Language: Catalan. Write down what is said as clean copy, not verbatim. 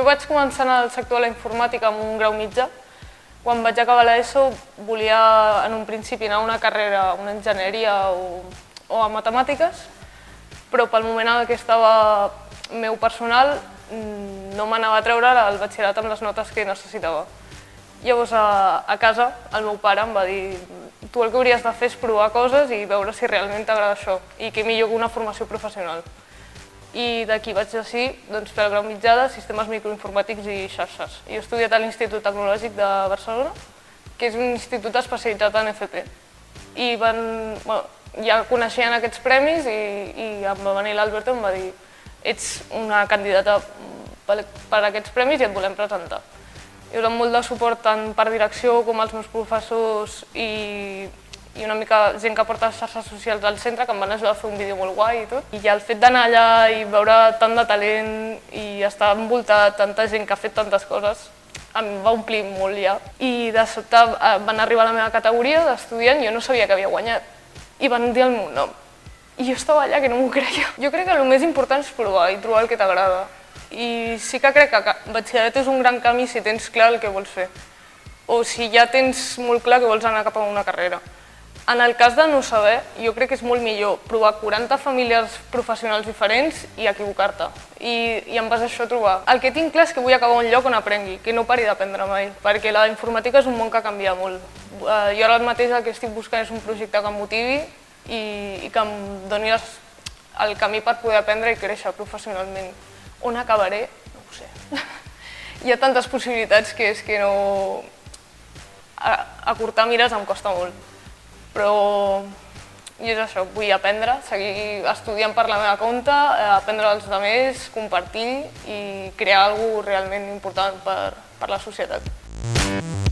Jo vaig començar al sector de la informàtica amb un grau mitjà. Quan vaig acabar l'ESO volia en un principi anar a una carrera, una enginyeria o a matemàtiques, però pel moment en què estava meu personal no m'anava a treure el batxillerat amb les notes que necessitava. Llavors a casa el meu pare em va dir tu el que hauries de fer és provar coses i veure si realment t'agrada això i què millor que una formació professional. I d'aquí vaig decidir fer el grau mitjà de Sistemes Microinformàtics i Xarxes. Jo he estudiat a l'Institut Tecnològic de Barcelona, que és un institut especialitzat en FP. I ja coneixien aquests premis i em va venir l'Alberto i em va dir ets una candidata per a aquests premis i et volem presentar. Hi haurà molt de suport tant per direcció com els meus professors i una mica gent que porta les xarxes socials al centre que em van ajudar a fer un vídeo molt guai i tot. I el fet d'anar allà i veure tant de talent i estar envoltada de tanta gent que ha fet tantes coses em va omplir molt ja. I de sobte van arribar a la meva categoria d'estudiant i jo no sabia que havia guanyat. I van dir el meu nom. I jo estava allà que no m'ho creia. Jo crec que el més important és provar i trobar el que t'agrada. I sí que crec que batxillerat és un gran camí si tens clar el que vols fer. O si ja tens molt clar que vols anar cap a una carrera. En el cas de no saber, jo crec que és molt millor provar 40 famílies professionals diferents i equivocar-te. I en base a això trobar. El que tinc clar és que vull acabar un lloc on aprengui, que no pari d'aprendre mai, perquè la informàtica és un món que canvia molt. Jo ara mateix el que estic buscant és un projecte que em motivi i que em doni el camí per poder aprendre i créixer professionalment. On acabaré? No ho sé. Hi ha tantes possibilitats que és que no... Acortar mires em costa molt. Però jo és això, vull aprendre, seguir estudiant per la meva compte, aprendre dels altres, compartir i crear alguna cosa realment important per la societat.